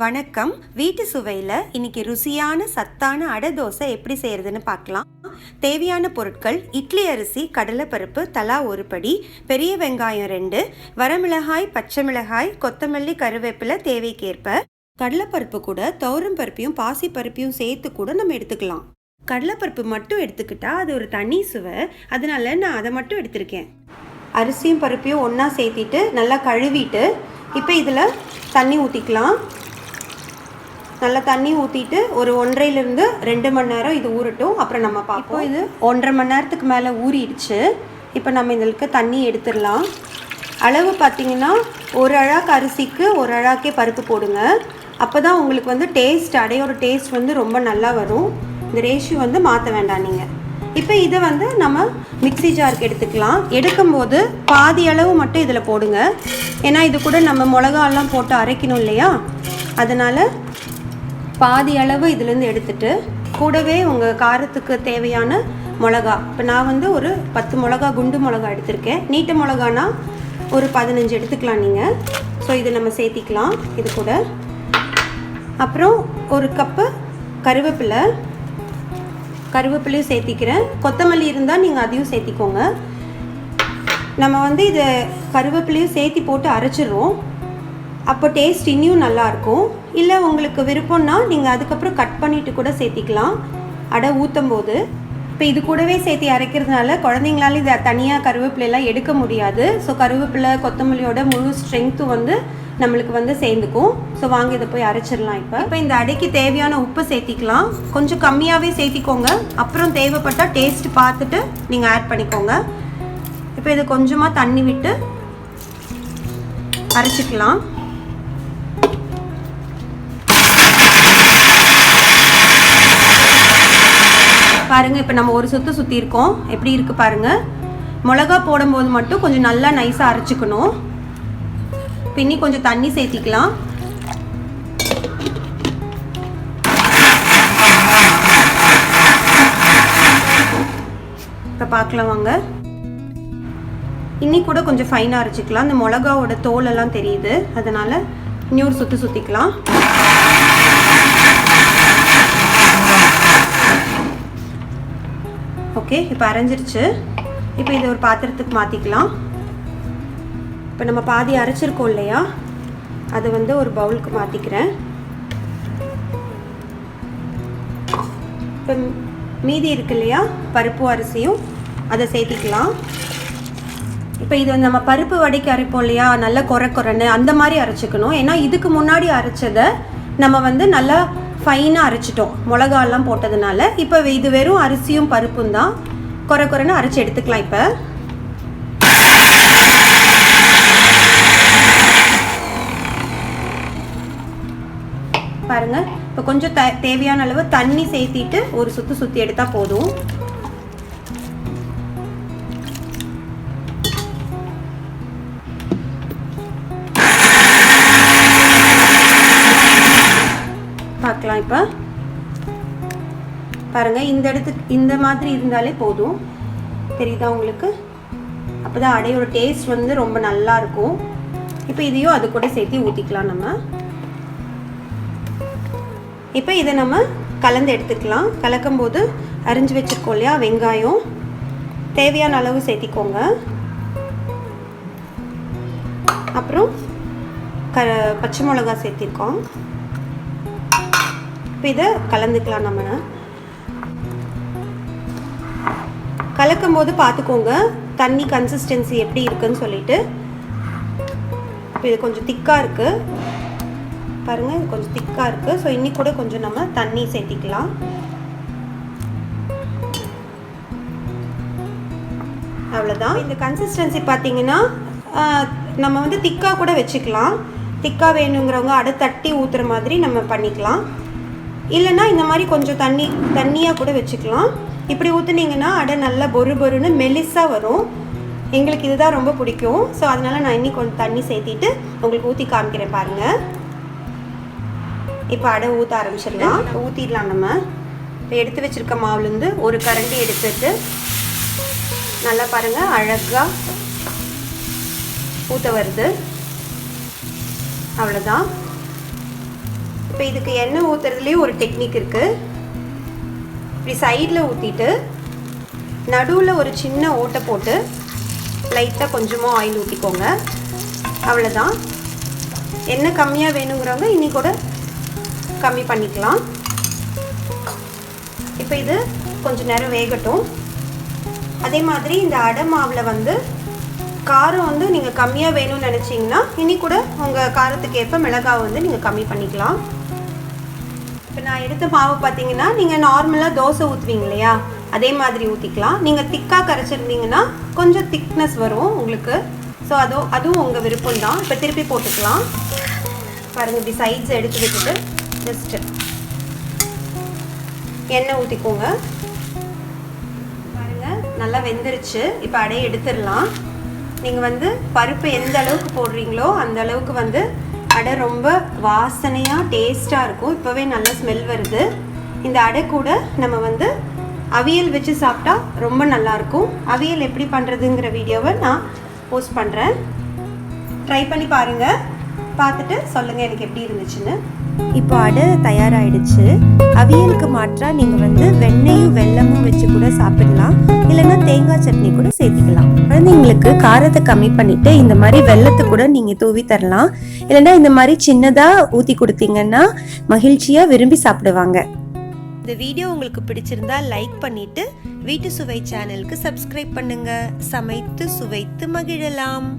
வணக்கம். வீட்டு சுவையில் இன்னைக்கு ருசியான சத்தான அடை தோசை எப்படி செய்யறதுன்னு பார்க்கலாம். தேவையான பொருட்கள்: இட்லி அரிசி, கடலைப்பருப்பு தலா 1 படி, பெரிய வெங்காயம் 2, வரமிளகாய், பச்சை மிளகாய், கொத்தமல்லி, கருவேப்பிலை தேவைக்கேற்ப. கடலைப்பருப்பு கூட துவரம் பருப்பையும் பாசி பருப்பையும் சேர்த்து கூட நம்ம எடுத்துக்கலாம். கடலைப்பருப்பு மட்டும் எடுத்துக்கிட்டா அது ஒரு தனி சுவை, அதனால நான் அதை மட்டும் எடுத்திருக்கேன். அரிசியும் பருப்பையும் ஒன்றா சேர்த்திட்டு நல்லா கழுவிட்டு இப்போ இதில் தண்ணி ஊற்றிக்கலாம். நல்லா தண்ணி ஊற்றிட்டு ஒரு 1.5 to 2 மணி நேரம் இது ஊறட்டும். அப்புறம் நம்ம பார்ப்போம். இது 1.5 மணி நேரத்துக்கு மேலே ஊறிடுச்சு. இப்போ நம்ம இதற்கு தண்ணி எடுத்துடலாம். அளவு பார்த்திங்கன்னா 1 அழாக்கு அரிசிக்கு 1 அழாக்கே பருப்பு போடுங்க. அப்போ தான் உங்களுக்கு டேஸ்ட், அடையோட டேஸ்ட் ரொம்ப நல்லா வரும். இந்த ரேஷியோ மாற்ற வேண்டாம் நீங்கள். இப்போ இதை நம்ம மிக்ஸி ஜாருக்கு எடுத்துக்கலாம். எடுக்கும்போது பாதி அளவு மட்டும் இதில் போடுங்க. ஏன்னா இது கூட நம்ம மிளகாலாம் போட்டு அரைக்கணும் இல்லையா, அதனால் பாதி அளவு இதுலேருந்து எடுத்துட்டு கூடவே உங்கள் காரத்துக்கு தேவையான மிளகா, இப்போ நான் ஒரு 10 மிளகா குண்டு மிளகா எடுத்திருக்கேன். நீட்ட மிளகானா ஒரு 15 எடுத்துக்கலாம் நீங்கள். ஸோ இதை நம்ம சேர்த்திக்கலாம் இது கூட. அப்புறம் 1 கப்பு கருவேப்பிலையும் சேர்த்திக்கிறேன். கொத்தமல்லி இருந்தால் நீங்கள் அதையும் சேர்த்திக்கோங்க. நம்ம இதை கருவேப்பிலையும் சேர்த்தி போட்டு அரைச்சிடுறோம். அப்போ டேஸ்ட் இன்னும் நல்லாயிருக்கும். இல்லை உங்களுக்கு விருப்பம்னா நீங்கள் அதுக்கப்புறம் கட் பண்ணிவிட்டு கூட சேர்த்திக்கலாம் அடை ஊற்றும் போது. இப்போ இது கூடவே சேர்த்தி அரைக்கிறதுனால குழந்தைங்களால இதை தனியாக கருவேப்பிலையெல்லாம் எடுக்க முடியாது. ஸோ கருவேப்பிலை கொத்தமல்லியோட முழு ஸ்ட்ரென்த்து நம்மளுக்கு சேர்ந்துக்கும். ஸோ வாங்க இதை போய் அரைச்சிடலாம். இப்போ இந்த அடைக்கு தேவையான உப்பு சேர்த்திக்கலாம். கொஞ்சம் கம்மியாகவே சேர்த்திக்கோங்க. அப்புறம் தேவைப்பட்டால் டேஸ்ட் பார்த்துட்டு நீங்கள் ஆட் பண்ணிக்கோங்க. இப்போ இது கொஞ்சமாக தண்ணி விட்டு அரைச்சிக்கலாம். பாருங்கள், இப்போ நம்ம ஒரு சுற்று சுற்றிருக்கோம். எப்படி இருக்குது பாருங்கள். மிளகா போடும்போது மட்டும் கொஞ்சம் நல்லா நைஸாக அரைச்சிக்கணும். பின்னி கொஞ்சம் தண்ணி சேர்த்திக்கலாம். இப்போ பார்க்கலாம் வாங்க. இன்னி கூட கொஞ்சம் ஃபைனாக அரைச்சிக்கலாம். இந்த மிளகாவோட தோலெல்லாம் தெரியுது, அதனால் இன்னொரு சுற்றிக்கலாம். ஓகே, இப்போ அரைஞ்சிருச்சு. இப்போ இதை ஒரு பாத்திரத்துக்கு மாற்றிக்கலாம். இப்போ நம்ம பாதி அரைச்சிருக்கோம் இல்லையா, அது ஒரு பவுலுக்கு மாற்றிக்கிறேன். இப்போ மீதி இருக்கு இல்லையா, பருப்பு அரிசியும் அதை சேர்த்திக்கலாம். இப்போ இது நம்ம பருப்பு வடைக்கு அரைப்போம் இல்லையா, நல்லா குறைன்னு அந்த மாதிரி அரைச்சிக்கணும். ஏன்னா இதுக்கு முன்னாடி அரைச்சதை நம்ம நல்லா ஃபைனாக அரைச்சிட்டோம் மிளகாலாம் போட்டதுனால. இப்போ இது வெறும் அரிசியும் பருப்பும் தான் குறைன்னு அரைச்சி எடுத்துக்கலாம். இப்போ பாருங்கள், இப்போ கொஞ்சம் தேவையான அளவு தண்ணி சேர்த்திட்டு ஒரு சுற்றி எடுத்தால் போதும். பார்க்கலாம். இப்போ பாருங்கள், இந்த இடத்துக்கு இந்த மாதிரி இருந்தாலே போதும். தெரியுதா உங்களுக்கு? அப்போ தான் அடையோட டேஸ்ட் ரொம்ப நல்லா இருக்கும். இப்போ இதையும் அது கூட சேர்த்து ஊற்றிக்கலாம் நம்ம. இப்போ இதை நம்ம கலந்து எடுத்துக்கலாம். கலக்கும்போது அரிஞ்சு வச்சுருக்கோம் இல்லையா வெங்காயம், தேவையான அளவு சேர்த்திக்கோங்க. அப்புறம் பச்சை மிளகா சேர்த்திருக்கோம். இப்போ இதை கலந்துக்கலாம். நம்ம கலக்கும் போது பார்த்துக்கோங்க தண்ணி கன்சிஸ்டன்சி எப்படி இருக்குன்னு சொல்லிட்டு. இப்போ இது கொஞ்சம் திக்காக இருக்குது பாருங்கள், இது கொஞ்சம் திக்காக இருக்குது. ஸோ இன்னி கூட கொஞ்சம் நம்ம தண்ணி சேர்த்திக்கலாம். அவ்வளோதான். இந்த கன்சிஸ்டன்சி பார்த்தீங்கன்னா நம்ம திக்காக கூட வச்சுக்கலாம். திக்காக வேணுங்கிறவங்க அடை தட்டி ஊற்றுற மாதிரி நம்ம பண்ணிக்கலாம். இல்லைன்னா இந்த மாதிரி கொஞ்சம் தண்ணியாக கூட வச்சுக்கலாம். இப்படி ஊற்றுனீங்கன்னா அடை நல்லா பொறுன்னு மெலிசாக வரும். எங்களுக்கு இதுதான் ரொம்ப பிடிக்கும். ஸோ அதனால் நான் இன்னி கொஞ்சம் தண்ணி சேர்த்திட்டு உங்களுக்கு ஊற்றி காமிக்கிறேன் பாருங்கள். இப்போ அடை ஊற்ற ஆரம்பிச்சிடலாம். ஊற்றிடலாம். நம்ம இப்போ எடுத்து வச்சுருக்க மாவுலேருந்து ஒரு கரண்டி எடுத்துட்டு நல்லா பாருங்கள் அழகாக ஊற்ற வருது. அவ்வளோதான். இப்போ இதுக்கு எண்ணெய் ஊற்றுறதுலேயும் ஒரு டெக்னிக் இருக்குது. இப்படி சைடில் ஊற்றிட்டு நடுவில் ஒரு சின்ன ஓட்டை போட்டு லைட்டாக கொஞ்சமாக ஆயில் ஊற்றிக்கோங்க. அவ்வளோதான். எண்ணெய் கம்மியாக வேணுங்கிறவங்க இனி கூட கம்மி பண்ணிக்கலாம். இப்போ இது கொஞ்சம் நேரம் வேகட்டும். அதே மாதிரி இந்த அடை மாவில் வந்து காரம் வந்து நீங்கள் கம்மியாக வேணும்னு நினச்சிங்கன்னா இனி கூட உங்கள் காரத்துக்கு ஏற்ப மிளகாய் வந்து நீங்கள் கம்மி பண்ணிக்கலாம். இப்போ நான் எடுத்த மாவு பார்த்தீங்கன்னா நீங்கள் நார்மலாக தோசை ஊற்றுவீங்க இல்லையா, அதே மாதிரி ஊற்றிக்கலாம். நீங்கள் திக்காக கரைச்சிருந்தீங்கன்னா கொஞ்சம் திக்னஸ் வரும் உங்களுக்கு. ஸோ அதுவும் உங்கள் விருப்பம் தான். இப்போ திருப்பி போட்டுக்கலாம். பாருங்கள், இப்படி சைட்ஸ் எடுத்து விட்டுட்டு ஜஸ்ட்டு எண்ணெய் ஊற்றிக்கோங்க. பாருங்கள், நல்லா வெந்துருச்சு. இப்போ அடையை எடுத்துடலாம். நீங்கள் வந்து பருப்பு எந்த அளவுக்கு போடுறீங்களோ அந்த அளவுக்கு வந்து அடை ரொம்ப வாசனையாக டேஸ்ட்டாக இருக்கும். இப்போவே நல்ல ஸ்மெல் வருது. இந்த அடை கூட நம்ம வந்து அவியல் வச்சு சாப்பிட்டா ரொம்ப நல்லாயிருக்கும். அவியல் எப்படி பண்ணுறதுங்கிற வீடியோவை நான் போஸ்ட் பண்ணுறேன். ட்ரை பண்ணி பாருங்கள். பார்த்துட்டு சொல்லுங்கள் எனக்கு எப்படி இருந்துச்சுன்னு. இப்போ அடை தயாராகிடுச்சு. அவியலுக்கு மாற்றாக நீங்கள் வந்து வெண்ணெயும் வெல்லமும் வச்சு கூட சாப்பிடலாம். இல்லைன்னா தேங்காய் சட்னி கூட சேர்த்துக்கலாம். குழந்தைங்களுக்கு காரத்தை கம்மி பண்ணிவிட்டு இந்த மாதிரி வெல்லத்தை கூட நீங்கள் தூவி தரலாம். இல்லைன்னா இந்த மாதிரி சின்னதாக ஊற்றி கொடுத்தீங்கன்னா மகிழ்ச்சியாக விரும்பி சாப்பிடுவாங்க. இந்த வீடியோ உங்களுக்கு பிடிச்சிருந்தா லைக் பண்ணிட்டு வீட்டு சுவை சேனலுக்கு சப்ஸ்கிரைப் பண்ணுங்க. சமைத்து சுவைத்து மகிழலாம்.